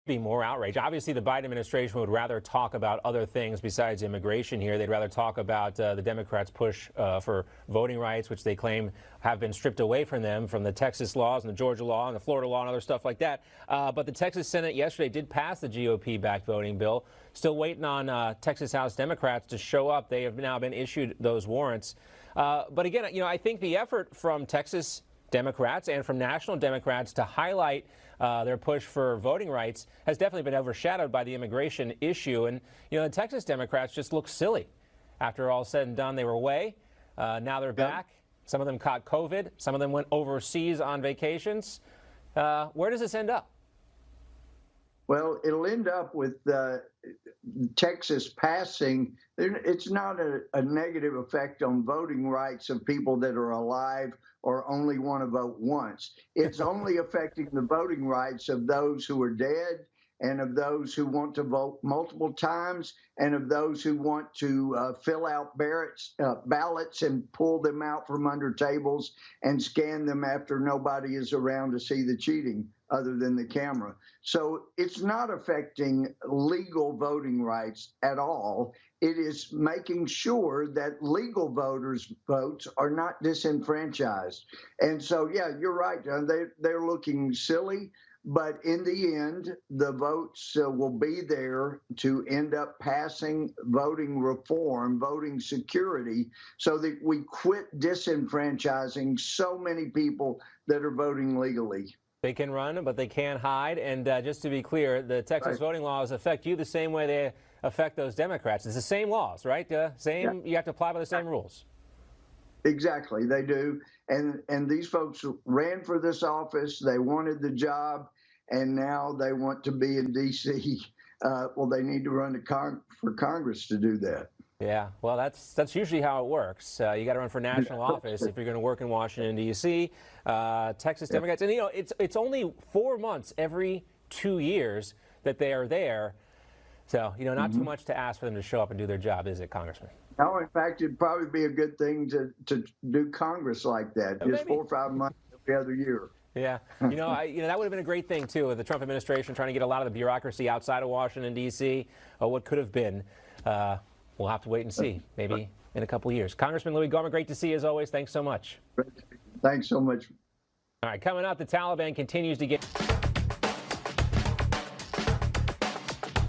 Be more outrage. Obviously, the Biden administration would rather talk about other things besides immigration here. They'd rather talk about the Democrats' push for voting rights, which they claim have been stripped away from them from the Texas laws and the Georgia law and the Florida law and other stuff like that. But the Texas Senate yesterday did pass the GOP-backed voting bill. Still waiting on Texas House Democrats to show up. They have now been issued those warrants. But again, I think the effort from Texas Democrats and from national Democrats to highlight their push for voting rights has definitely been overshadowed by the immigration issue. And, the Texas Democrats just look silly. After all said and done, they were away. Now they're back. Some of them caught COVID. Some of them went overseas on vacations. Where does this end up? Well, it'll end up with Texas passing. It's not a negative effect on voting rights of people that are alive or only want to vote once. It's only affecting the voting rights of those who are dead and of those who want to vote multiple times and of those who want to fill out ballots and pull them out from under tables and scan them after nobody is around to see the cheating other than the camera. So it's not affecting legal voting rights at all. It is making sure that legal voters' votes are not disenfranchised. And so, yeah, you're right, John. They're looking silly. But in the end, the votes will be there to end up passing voting reform, voting security, so that we quit disenfranchising so many people that are voting legally. They can run, but they can't hide. And just to be clear, the Texas voting laws affect you the same way they affect those Democrats. It's the same laws, right? Same. Yeah. You have to apply by the same rules. Exactly, they do. And these folks ran for this office. They wanted the job, and now they want to be in D.C. Well, they need to run for Congress to do that. Yeah, well, that's usually how it works. You got to run for national office if you're going to work in Washington, D.C. Texas Democrats, and it's only 4 months every 2 years that they are there. So not too much to ask for them to show up and do their job, is it, Congressman? No, in fact, it'd probably be a good thing to do Congress like that, just 4 or 5 months every other year. Yeah, that would have been a great thing too. The Trump administration trying to get a lot of the bureaucracy outside of Washington, D.C. What could have been. We'll have to wait and see, maybe in a couple of years. Congressman Louie Gohmert, great to see you as always. Thanks so much. Thanks so much. All right, coming up, the Taliban continues to get.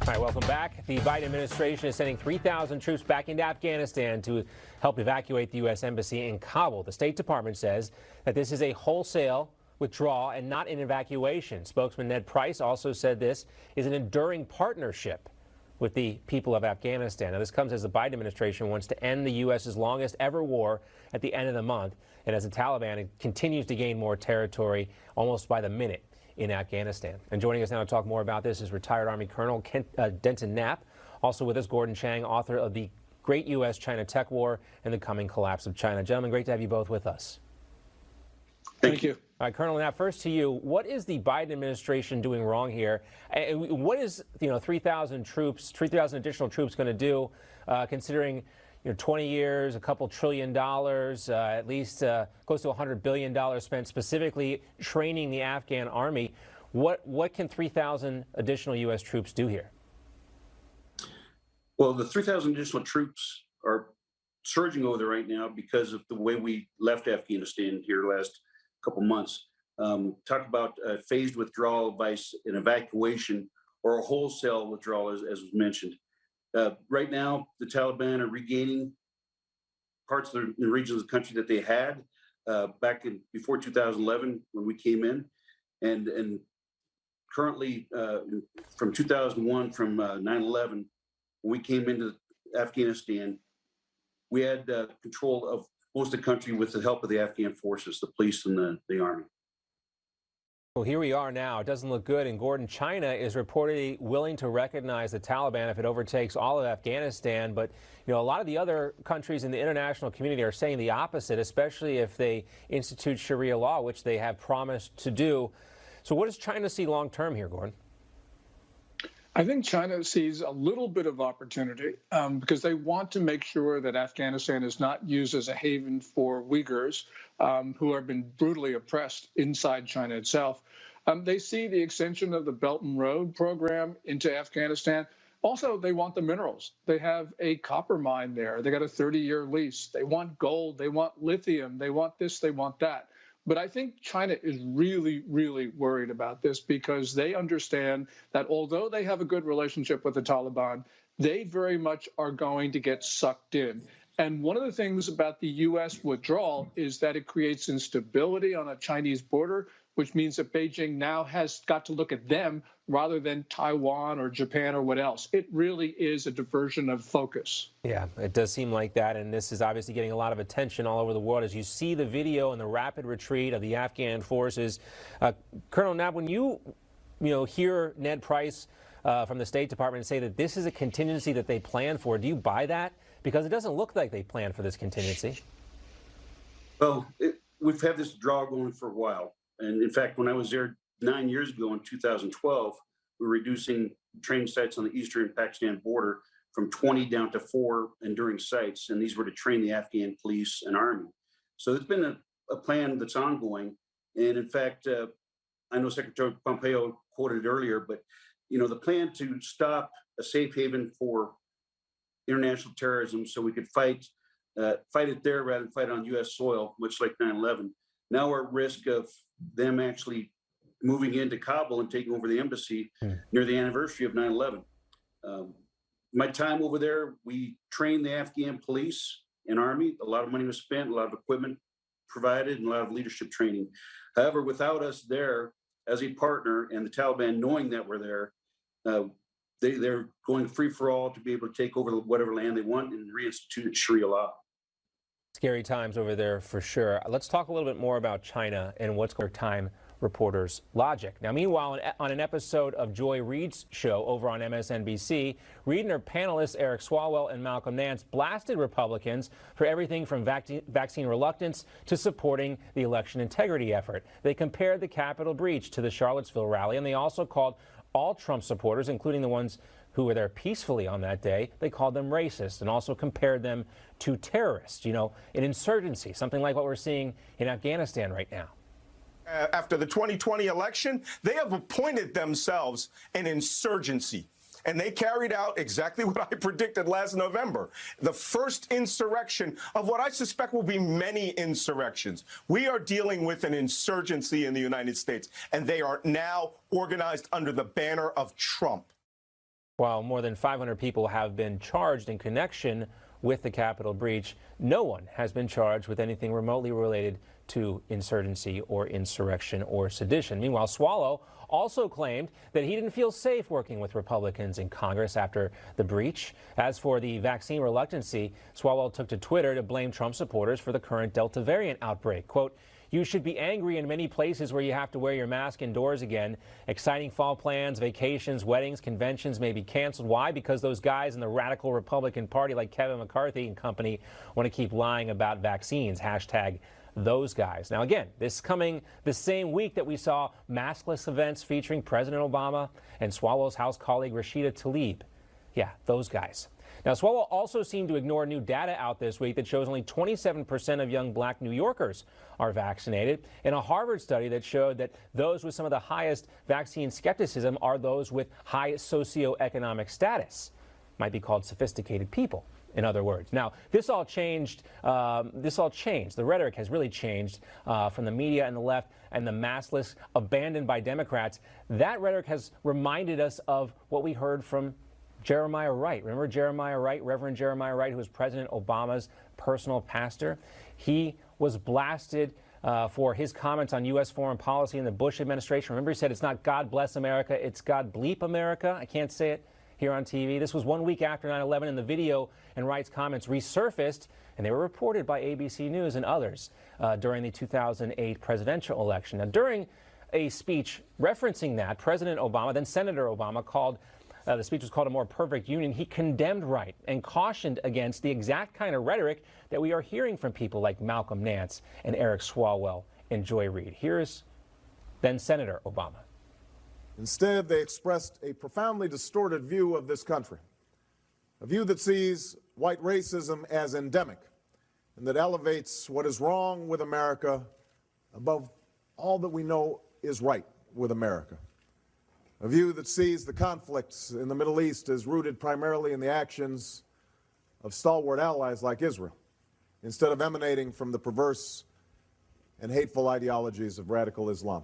All right, welcome back. The Biden administration is sending 3,000 troops back into Afghanistan to help evacuate the U.S. Embassy in Kabul. The State Department says that this is a wholesale withdrawal and not an evacuation. Spokesman Ned Price also said this is an enduring partnership with the people of Afghanistan. Now, this comes as the Biden administration wants to end the U.S.'s longest ever war at the end of the month, and as the Taliban continues to gain more territory almost by the minute in Afghanistan. And joining us now to talk more about this is retired Army Colonel Denton Knapp. Also with us, Gordon Chang, author of The Great U.S.-China Tech War and the Coming Collapse of China. Gentlemen, great to have you both with us. Thank you. All right, Colonel Knapp, first to you. What is the Biden administration doing wrong here? What is 3,000 troops, 3,000 additional troops going to do, considering 20 years, a couple $1 trillion, at least close to $100 billion spent specifically training the Afghan army? What can 3,000 additional U.S. troops do here? Well, the 3,000 additional troops are surging over there right now because of the way we left Afghanistan here last couple months. Talk about a phased withdrawal by an evacuation or a wholesale withdrawal, as was mentioned. Right now, the Taliban are regaining parts of the regions of the country that they had back in before 2011 when we came in, and currently from 2001, from 9/11, when we came into Afghanistan, we had control of most of the country with the help of the Afghan forces, the police and the army. Well, here we are now. It doesn't look good. And Gordon, China is reportedly willing to recognize the Taliban if it overtakes all of Afghanistan. But, a lot of the other countries in the international community are saying the opposite, especially if they institute Sharia law, which they have promised to do. So what does China see long term here, Gordon? I think China sees a little bit of opportunity because they want to make sure that Afghanistan is not used as a haven for Uyghurs who have been brutally oppressed inside China itself. They see the extension of the Belt and Road program into Afghanistan. Also, they want the minerals. They have a copper mine there. They got a 30-year lease. They want gold. They want lithium. They want this. They want that. But I think China is really, really worried about this because they understand that although they have a good relationship with the Taliban, they very much are going to get sucked in. And one of the things about the U.S. withdrawal is that it creates instability on a Chinese border, which means that Beijing now has got to look at them rather than Taiwan or Japan or what else. It really is a diversion of focus. Yeah, it does seem like that, and this is obviously getting a lot of attention all over the world as you see the video and the rapid retreat of the Afghan forces. Colonel Knapp, when you hear Ned Price from the State Department say that this is a contingency that they plan for, do you buy that? Because it doesn't look like they planned for this contingency. Well, we've had this draw going for a while. And in fact, when I was there 9 years ago in 2012, we were reducing training sites on the eastern Pakistan border from 20 down to 4 enduring sites. And these were to train the Afghan police and army. So there's been a plan that's ongoing. And in fact, I know Secretary Pompeo quoted it earlier, but the plan to stop a safe haven for international terrorism so we could fight it there rather than fight it on U.S. soil, much like 9/11. Now we're at risk of them actually moving into Kabul and taking over the embassy near the anniversary of 9/11. My time over there, we trained the Afghan police and army. A lot of money was spent, a lot of equipment provided, and a lot of leadership training. However, without us there as a partner and the Taliban knowing that we're there, they're going free for all to be able to take over whatever land they want and reinstitute Sharia law. Scary times over there for sure. Let's talk a little bit more about China and what's going on Time reporters' logic. Now, meanwhile, on an episode of Joy Reid's show over on MSNBC, Reid and her panelists Eric Swalwell and Malcolm Nance blasted Republicans for everything from vaccine reluctance to supporting the election integrity effort. They compared the Capitol breach to the Charlottesville rally, and they also called all Trump supporters, including the ones who were there peacefully on that day, they called them racist and also compared them to terrorists, an insurgency, something like what we're seeing in Afghanistan right now. After the 2020 election, they have appointed themselves an insurgency. And they carried out exactly what I predicted last November, the first insurrection of what I suspect will be many insurrections. We are dealing with an insurgency in the United States, and they are now organized under the banner of Trump. While more than 500 people have been charged in connection with the Capitol breach, no one has been charged with anything remotely related to insurgency or insurrection or sedition. Meanwhile, Swallow also claimed that he didn't feel safe working with Republicans in Congress after the breach. As for the vaccine reluctancy, Swallow took to Twitter to blame Trump supporters for the current Delta variant outbreak. Quote, "You should be angry in many places where you have to wear your mask indoors again. Exciting fall plans, vacations, weddings, conventions may be canceled. Why? Because those guys in the radical Republican Party like Kevin McCarthy and company want to keep lying about vaccines. Hashtag those guys." Now, again, this is coming the same week that we saw maskless events featuring President Obama and Swallow's House colleague Rashida Tlaib. Yeah, those guys. Now, Swalwell also seemed to ignore new data out this week that shows only 27% of young black New Yorkers are vaccinated, in a Harvard study that showed that those with some of the highest vaccine skepticism are those with high socioeconomic status. Might be called sophisticated people, in other words. Now, this all changed. The rhetoric has really changed from the media and the left and the maskless abandoned by Democrats. That rhetoric has reminded us of what we heard from Jeremiah Wright. Remember Jeremiah Wright, Reverend Jeremiah Wright, who was President Obama's personal pastor? He was blasted for his comments on U.S. foreign policy in the Bush administration. Remember, he said it's not God bless America, it's God bleep America. I can't say it here on TV. This was 1 week after 9/11, and the video and Wright's comments resurfaced, and they were reported by ABC News and others during the 2008 presidential election. Now, during a speech referencing that, President Obama, then Senator Obama, the speech was called A More Perfect Union. He condemned Wright and cautioned against the exact kind of rhetoric that we are hearing from people like Malcolm Nance and Eric Swalwell and Joy Reid. Here's then Senator Obama. Instead, they expressed a profoundly distorted view of this country, a view that sees white racism as endemic and that elevates what is wrong with America above all that we know is right with America. A view that sees the conflicts in the Middle East as rooted primarily in the actions of stalwart allies like Israel, instead of emanating from the perverse and hateful ideologies of radical Islam.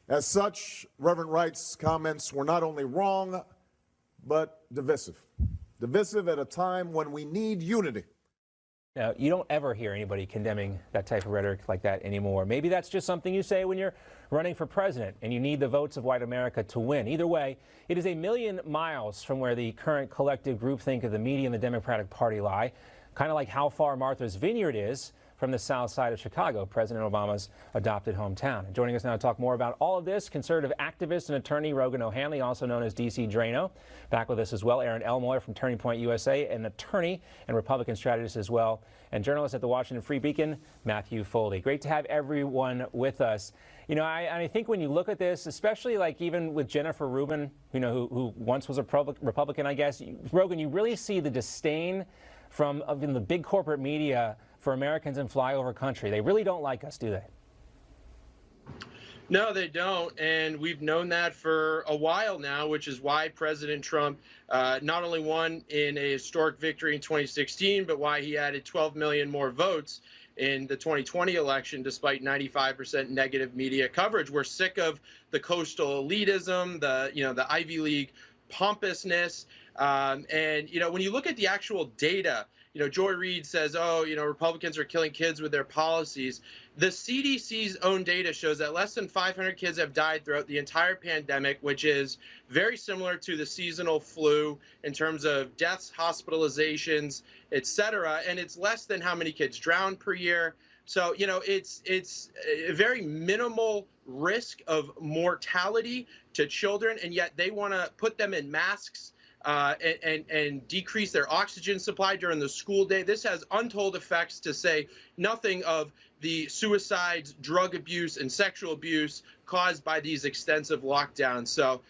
As such, Reverend Wright's comments were not only wrong, but divisive. Divisive at a time when we need unity. Now, you don't ever hear anybody condemning that type of rhetoric like that anymore. Maybe that's just something you say when you're running for president and you need the votes of white America to win. Either way, it is a million miles from where the current collective groupthink of the media and the Democratic Party lie, kind of like how far Martha's Vineyard is from the south side of Chicago, President Obama's adopted hometown. And joining us now to talk more about all of this, conservative activist and attorney Rogan O'Hanley, also known as DC Drano. Back with us as well, Aaron Elmoyer from Turning Point USA, an attorney and Republican strategist as well, and journalist at the Washington Free Beacon, Matthew Foley. Great to have everyone with us. You know, I think when you look at this, especially like even with Jennifer Rubin, you know, who once was a Republican, I guess, Rogan, you really see the disdain from the big corporate media for Americans in flyover country. They really don't like us, do they? No, they don't, and we've known that for a while now, which is why President Trump not only won in a historic victory in 2016, but why he added 12 million more votes in the 2020 election, despite 95% negative media coverage. We're sick of the coastal elitism, the Ivy League pompousness, and when you look at the actual data. Joy Reid says, Republicans are killing kids with their policies. The CDC's own data shows that less than 500 kids have died throughout the entire pandemic, which is very similar to the seasonal flu in terms of deaths, hospitalizations, et cetera. And it's less than how many kids drown per year. So, it's a very minimal risk of mortality to children, and yet they want to put them in masks and decrease their oxygen supply during the school day. This has untold effects, to say nothing of the suicides, drug abuse, and sexual abuse caused by these extensive lockdowns. So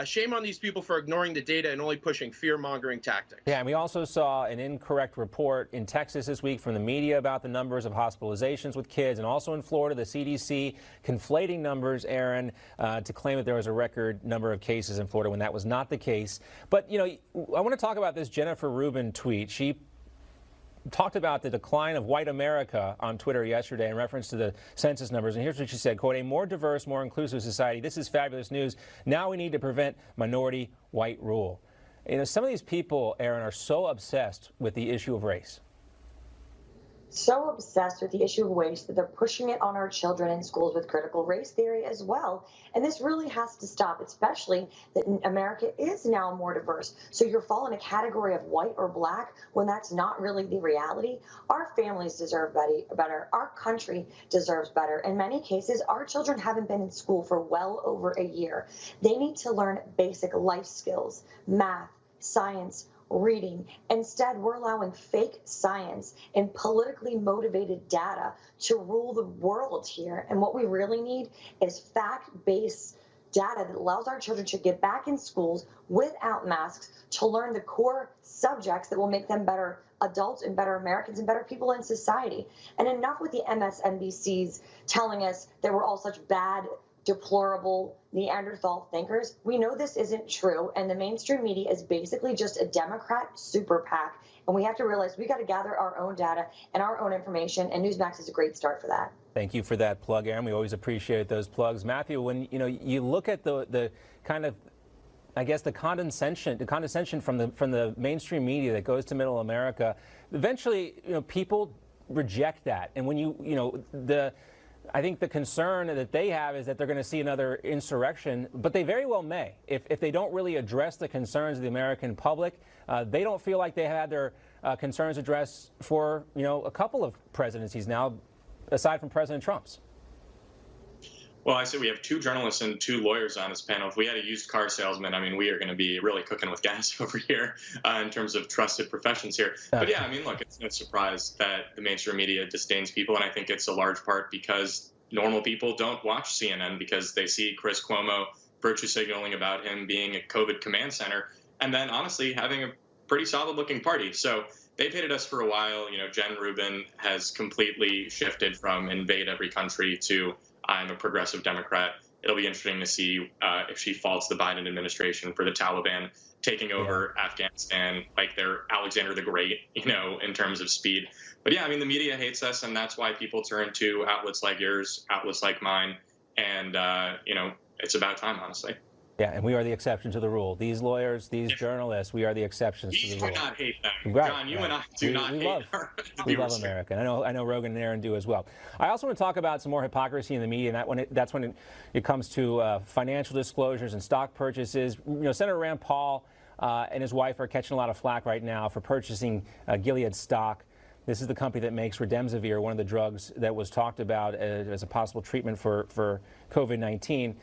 shame on these people for ignoring the data and only pushing fear-mongering tactics. Yeah, and we also saw an incorrect report in Texas this week from the media about the numbers of hospitalizations with kids, and also in Florida, the CDC conflating numbers, Aaron, to claim that there was a record number of cases in Florida when that was not the case. But, I want to talk about this Jennifer Rubin tweet. She talked about the decline of white America on Twitter yesterday in reference to the census numbers. And here's what she said, quote, "A more diverse, more inclusive society. This is fabulous news. Now we need to prevent minority white rule." Some of these people, Aaron, are so obsessed with the issue of race. So obsessed with the issue of race that they're pushing it on our children in schools with critical race theory as well. And this really has to stop, especially that America is now more diverse. So you're falling a category of white or black when that's not really the reality. Our families deserve better. Our country deserves better. In many cases, our children haven't been in school for well over a year. They need to learn basic life skills, math, science, reading. Instead, we're allowing fake science and politically motivated data to rule the world here. And what we really need is fact-based data that allows our children to get back in schools without masks to learn the core subjects that will make them better adults and better Americans and better people in society. And enough with the MSNBCs telling us that we're all such bad, deplorable Neanderthal thinkers. We know this isn't true, and the mainstream media is basically just a Democrat super PAC, and we have to realize we got to gather our own data and our own information, and Newsmax is a great start for that. Thank you for that plug, Aaron. We always appreciate those plugs. Matthew, when you look at the kind of, I guess, the condescension from the mainstream media that goes to middle America, eventually people reject that, and when I think the concern that they have is that they're going to see another insurrection, but they very well may. If they don't really address the concerns of the American public, they don't feel like they had their concerns addressed for, a couple of presidencies now, aside from President Trump's. Well, I said we have 2 journalists and 2 lawyers on this panel. If we had a used car salesman, we are going to be really cooking with gas over here in terms of trusted professions here. But yeah, look, it's no surprise that the mainstream media disdains people. And I think it's a large part because normal people don't watch CNN because they see Chris Cuomo virtue signaling about him being a COVID command center and then honestly having a pretty solid looking party. So they've hated us for a while. Jen Rubin has completely shifted from invade every country to I'm a progressive Democrat. It'll be interesting to see if she faults the Biden administration for the Taliban taking over Afghanistan like they're Alexander the Great, in terms of speed. But yeah, I mean, the media hates us, and that's why people turn to outlets like yours, outlets like mine, and, it's about time, honestly. Yeah, and we are the exception to the rule. These lawyers, these journalists, we are the exceptions to the We rule. do not hate them. Right, John, you right. and I do not hate We love America. And I know Rogan and Aaron do as well. I also want to talk about some more hypocrisy in the media, and that's when it comes to financial disclosures and stock purchases. Senator Rand Paul and his wife are catching a lot of flack right now for purchasing Gilead stock. This is the company that makes Remdesivir, one of the drugs that was talked about as a possible treatment for COVID-19.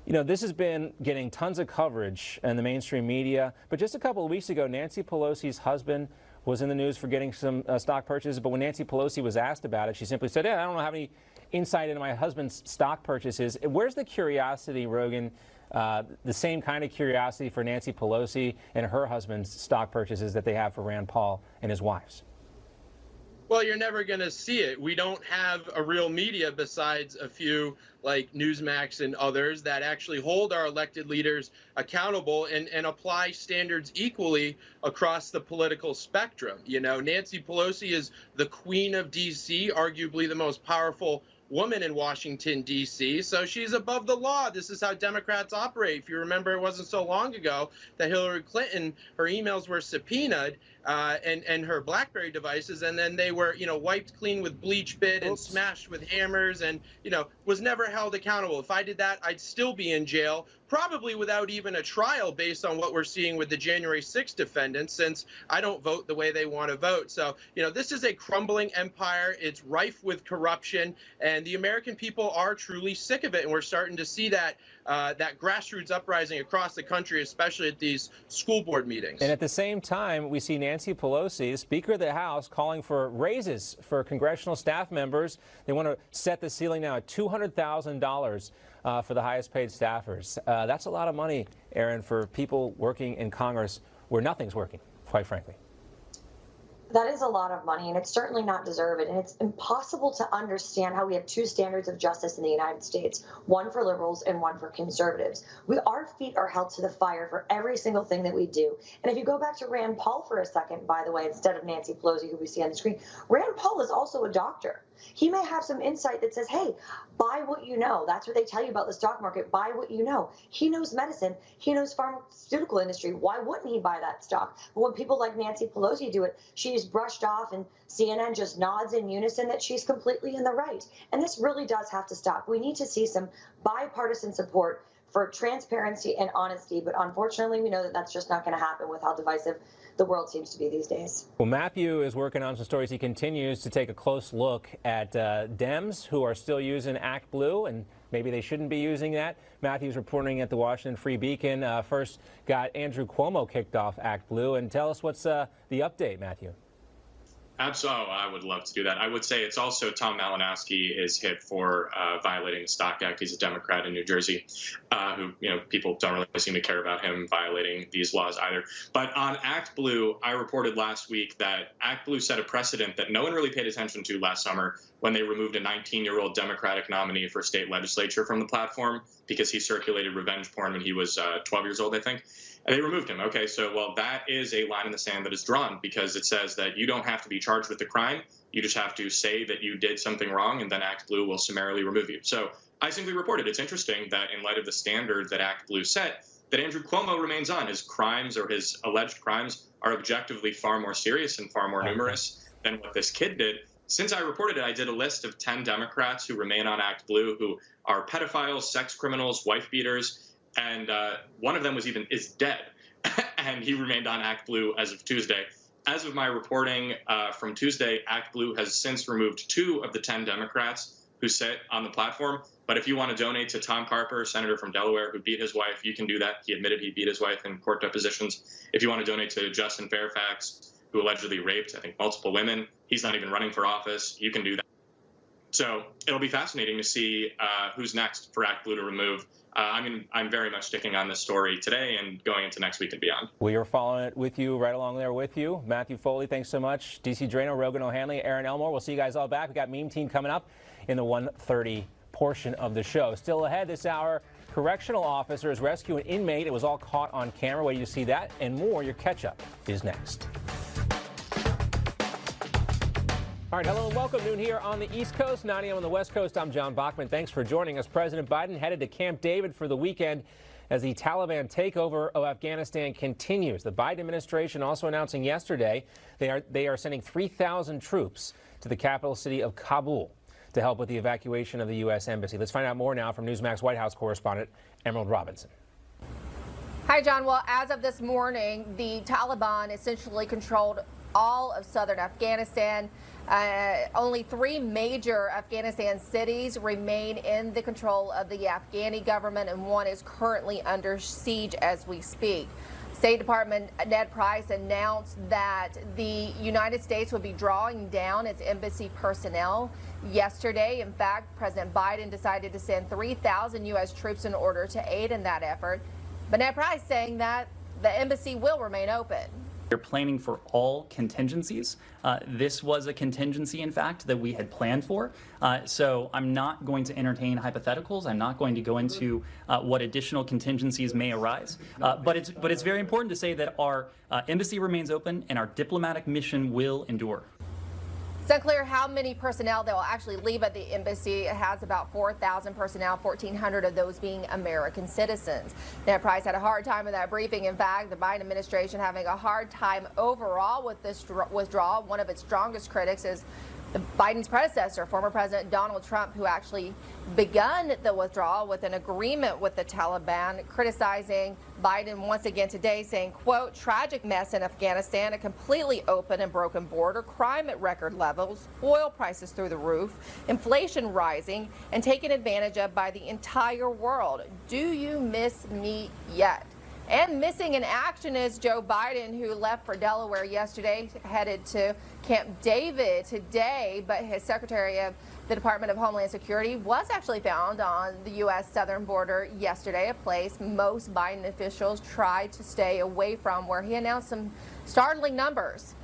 This has been getting tons of coverage in the mainstream media. But just a couple of weeks ago, Nancy Pelosi's husband was in the news for getting some stock purchases. But when Nancy Pelosi was asked about it, she simply said, I don't have any insight into my husband's stock purchases. Where's the curiosity, Rogan? The same kind of curiosity for Nancy Pelosi and her husband's stock purchases that they have for Rand Paul and his wife's? Well, you're never going to see it. We don't have a real media besides a few like Newsmax and others that actually hold our elected leaders accountable and apply standards equally across the political spectrum. Nancy Pelosi is the queen of D.C., arguably the most powerful woman in Washington, D.C., so she's above the law. This is how Democrats operate. If you remember, it wasn't so long ago that Hillary Clinton, her emails were subpoenaed and her BlackBerry devices, and then they were, wiped clean with bleach bit and smashed with hammers and, was never held accountable. If I did that, I'd still be in jail, probably without even a trial based on what we're seeing with the January 6th defendants, since I don't vote the way they want to vote. So, this is a crumbling empire. It's rife with corruption, and the American people are truly sick of it. And we're starting to see that grassroots uprising across the country, especially at these school board meetings. And at the same time, we see Nancy Pelosi, the Speaker of the House, calling for raises for congressional staff members. They want to set the ceiling now at $200,000 for the highest paid staffers. That's a lot of money, Aaron, for people working in Congress where nothing's working, quite frankly. That is a lot of money, and it's certainly not deserved. And it's impossible to understand how we have two standards of justice in the United States, one for liberals and one for conservatives. Our feet are held to the fire for every single thing that we do. And if you go back to Rand Paul for a second, by the way, instead of Nancy Pelosi, who we see on the screen, Rand Paul is also a doctor. He may have some insight that says, hey, buy what you know. That's what they tell you about the stock market. Buy what you know. He knows medicine. He knows pharmaceutical industry. Why wouldn't he buy that stock? But when people like Nancy Pelosi do it, she's brushed off, and CNN just nods in unison that she's completely in the right. And this really does have to stop. We need to see some bipartisan support for transparency and honesty. But unfortunately, we know that that's just not going to happen with how divisive the world seems to be these days. Well, Matthew is working on some stories. He continues to take a close look at Dems who are still using Act Blue, and maybe they shouldn't be using that. Matthew's reporting at the Washington Free Beacon. First got Andrew Cuomo kicked off Act Blue. And tell us what's the update, Matthew. Absolutely, I would love to do that. I would say it's also Tom Malinowski is hit for violating the Stock Act. He's a Democrat in New Jersey, who people don't really seem to care about him violating these laws either. But on Act Blue, I reported last week that Act Blue set a precedent that no one really paid attention to last summer when they removed a 19-year-old Democratic nominee for state legislature from the platform because he circulated revenge porn when he was 12 years old, I think. And they removed him. Okay, so, well, that is a line in the sand that is drawn because it says that you don't have to be charged with the crime. You just have to say that you did something wrong, and then Act Blue will summarily remove you. So I simply reported it's interesting that in light of the standard that Act Blue set, that Andrew Cuomo remains on. His crimes or his alleged crimes are objectively far more serious and far more numerous than what this kid did. Since I reported it, I did a list of 10 Democrats who remain on Act Blue who are pedophiles, sex criminals, wife beaters, and one of them is dead, and he remained on Act Blue as of Tuesday. As of my reporting from Tuesday, Act Blue has since removed 2 of the 10 Democrats who sit on the platform. But if you want to donate to Tom Carper, senator from Delaware, who beat his wife, you can do that. He admitted he beat his wife in court depositions. If you want to donate to Justin Fairfax, who allegedly raped, I think, multiple women, he's not even running for office, you can do that. So it'll be fascinating to see who's next for Act Blue to remove. I'm very much sticking on this story today and going into next week and beyond. We are following it with you, right along there with you. Matthew Foley, thanks so much. DC Drano, Rogan O'Hanley, Aaron Elmore. We'll see you guys all back. We got Meme Team coming up in the 1:30 portion of the show. Still ahead this hour, correctional officers rescue an inmate. It was all caught on camera. Wait till you see that and more. Your catch-up is next. All right, hello and welcome. Noon here on the East Coast, 9 a.m. on the West Coast. I'm John Bachman. Thanks for joining us. President Biden headed to Camp David for the weekend as the Taliban takeover of Afghanistan continues. The Biden administration also announcing yesterday they are sending 3,000 troops to the capital city of Kabul to help with the evacuation of the U.S. Embassy. Let's find out more now from Newsmax White House correspondent Emerald Robinson. Hi, John. Well, as of this morning, the Taliban essentially controlled all of southern Afghanistan. Only 3 major Afghanistan cities remain in the control of the Afghani government, and one is currently under siege as we speak. State Department Ned Price announced that the United States would be drawing down its embassy personnel yesterday. In fact, President Biden decided to send 3,000 U.S. troops in order to aid in that effort. But Ned Price saying that the embassy will remain open. We're planning for all contingencies. This was a contingency, in fact, that we had planned for. So I'm not going to entertain hypotheticals. I'm not going to go into what additional contingencies may arise. But it's very important to say that our embassy remains open and our diplomatic mission will endure. It's unclear how many personnel that will actually leave at the embassy. It has about 4,000 personnel, 1,400 of those being American citizens. Ned Price had a hard time in that briefing. In fact, the Biden administration having a hard time overall with this withdrawal. One of its strongest critics is Biden's predecessor, former President Donald Trump, who actually begun the withdrawal with an agreement with the Taliban, criticizing Biden once again today, saying, quote, tragic mess in Afghanistan, a completely open and broken border, crime at record levels, oil prices through the roof, inflation rising and taken advantage of by the entire world. Do you miss me yet? And missing in action is Joe Biden, who left for Delaware yesterday, headed to Camp David today. But his Secretary of the Department of Homeland Security was actually found on the U.S. southern border yesterday, a place most Biden officials tried to stay away from, where he announced some startling numbers.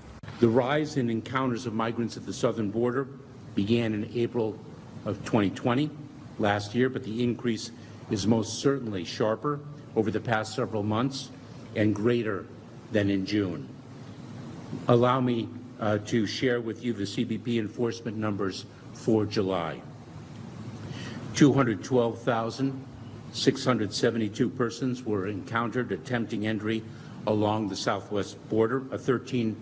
The rise in encounters of migrants at the southern border began in April of 2020, last year, but the increase is most certainly sharper over the past several months and greater than in June. Allow me to share with you the CBP enforcement numbers for July. 212,672 persons were encountered attempting entry along the southwest border, a 13%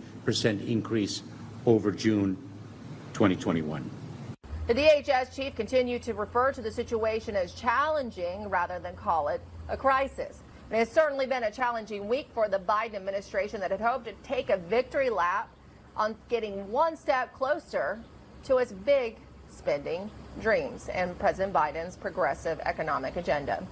increase over June 2021. The DHS chief continued to refer to the situation as challenging rather than call it a crisis. And it's certainly been a challenging week for the Biden administration that had hoped to take a victory lap on getting one step closer to its big spending dreams and President Biden's progressive economic agenda.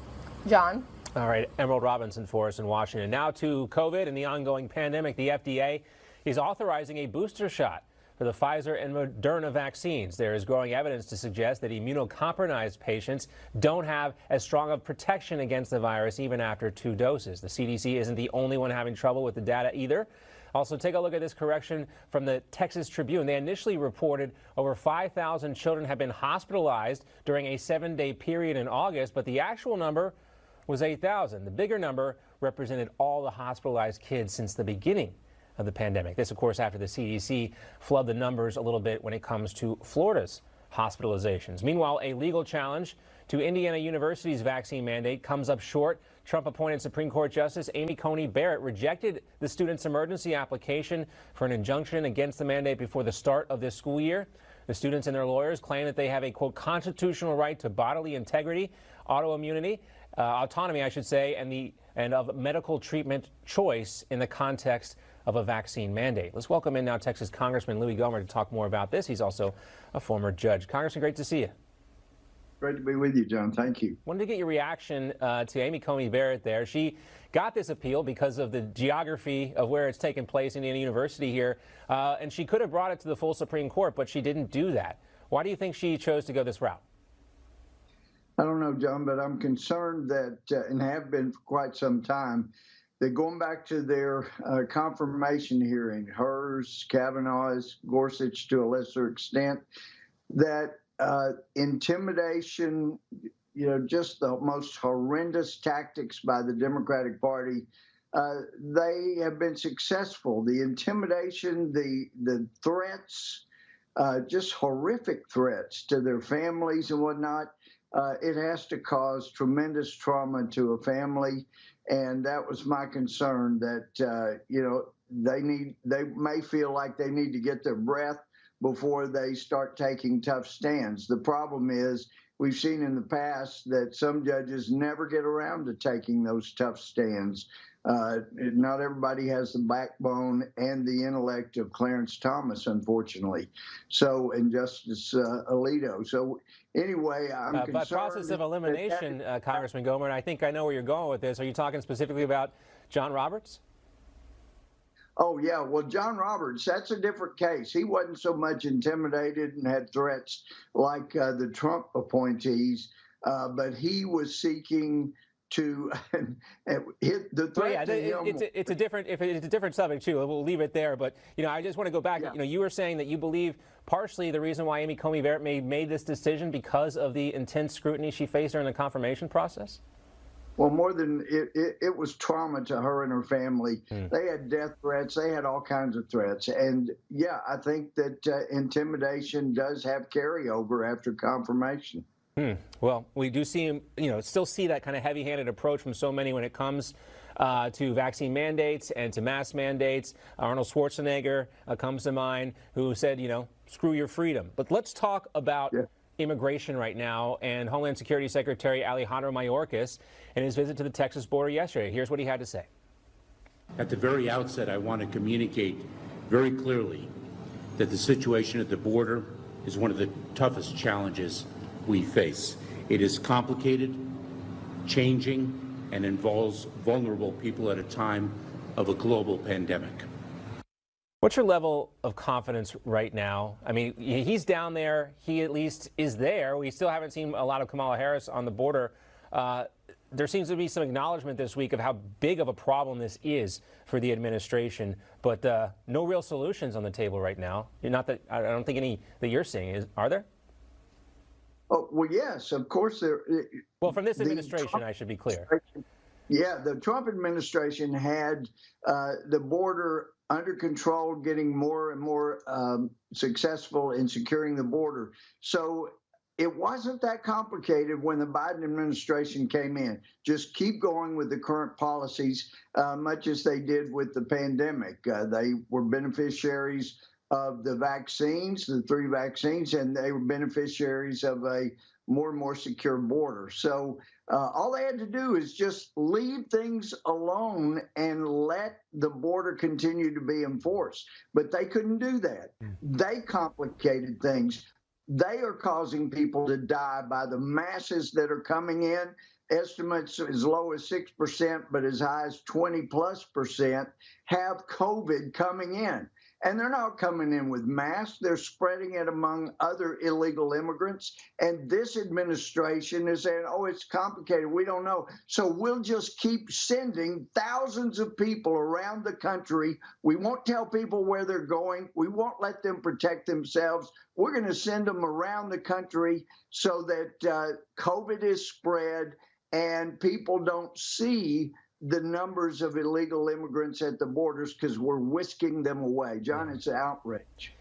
John? All right, Emerald Robinson for us in Washington. Now to COVID and the ongoing pandemic. The FDA is authorizing a booster shot for the Pfizer and Moderna vaccines. There is growing evidence to suggest that immunocompromised patients don't have as strong of protection against the virus even after 2 doses. The CDC isn't the only one having trouble with the data either. Also, take a look at this correction from the Texas Tribune. They initially reported over 5,000 children have been hospitalized during a 7-day period in August, but the actual number was 8,000. The bigger number represented all the hospitalized kids since the beginning of the pandemic. This, of course, after the CDC flooded the numbers a little bit when it comes to Florida's hospitalizations. Meanwhile, a legal challenge to Indiana University's vaccine mandate comes up short. Trump-appointed Supreme Court Justice Amy Coney Barrett rejected the students' emergency application for an injunction against the mandate before the start of this school year. The students and their lawyers claim that they have a, quote, constitutional right to bodily integrity, autonomy, I should say, and of medical treatment choice in the context of a vaccine mandate. Let's welcome in now Texas Congressman Louis Gohmert to talk more about this. He's also a former judge. Congressman, great to see you. Great to be with you, John. Thank you. Wanted to get your reaction to Amy Coney Barrett there. She got this appeal because of the geography of where it's taken place, Indiana University here, and she could have brought it to the full Supreme Court, but she didn't do that. Why do you think she chose to go this route? I don't know, John, but I'm concerned that, and have been for quite some time, that going back to their confirmation hearing, hers, Kavanaugh's, Gorsuch to a lesser extent, that intimidation, just the most horrendous tactics by the Democratic Party. They have been successful. The intimidation, the threats, just horrific threats to their families and whatnot. It has to cause tremendous trauma to a family, and that was my concern. That they may feel like they need to get their breath before they start taking tough stands. The problem is, we've seen in the past that some judges never get around to taking those tough stands. Not everybody has the backbone and the intellect of Clarence Thomas, unfortunately. So, and Justice Alito. So, anyway, I'm concerned. By process of elimination, Congressman Gomer, and I think I know where you're going with this. Are you talking specifically about John Roberts? Oh, yeah. Well, John Roberts, that's a different case. He wasn't so much intimidated and had threats like the Trump appointees, but he was seeking to hit the threat to him. It's a different subject too. We'll leave it there. But I just want to go back. Yeah. You were saying that you believe partially the reason why Amy Coney Barrett made this decision because of the intense scrutiny she faced during the confirmation process. Well, more than it was trauma to her and her family. They had death threats. They had all kinds of threats. And yeah, I think that intimidation does have carryover after confirmation. Well, we do see, still see that kind of heavy-handed approach from so many when it comes to vaccine mandates and to mask mandates. Arnold Schwarzenegger comes to mind, who said, screw your freedom. But let's talk about immigration right now and Homeland Security Secretary Alejandro Mayorkas and his visit to the Texas border yesterday. Here's what he had to say. At the very outset, I want to communicate very clearly that the situation at the border is one of the toughest challenges we face. It is complicated, changing, and involves vulnerable people at a time of a global pandemic. What's your level of confidence right now? I mean, he's down there. He at least is there. We still haven't seen a lot of Kamala Harris on the border. There seems to be some acknowledgement this week of how big of a problem this is for the administration, but no real solutions on the table right now. Not that I don't think any that you're seeing. Are there? Oh, well, yes, of course there. Well, from this administration, I should be clear. Yeah, the Trump administration had the border under control, getting more and more successful in securing the border. So it wasn't that complicated when the Biden administration came in. Just keep going with the current policies, much as they did with the pandemic. They were beneficiaries of the vaccines, the 3 vaccines, and they were beneficiaries of a more and more secure border. So all they had to do is just leave things alone and let the border continue to be enforced. But they couldn't do that. They complicated things. They are causing people to die by the masses that are coming in. Estimates as low as 6%, but as high as 20+% have COVID coming in. And they're not coming in with masks. They're spreading it among other illegal immigrants. And this administration is saying, oh, it's complicated. We don't know. So we'll just keep sending thousands of people around the country. We won't tell people where they're going. We won't let them protect themselves. We're going to send them around the country so that COVID is spread and people don't see the numbers of illegal immigrants at the borders because we're whisking them away. John, it's an outrage.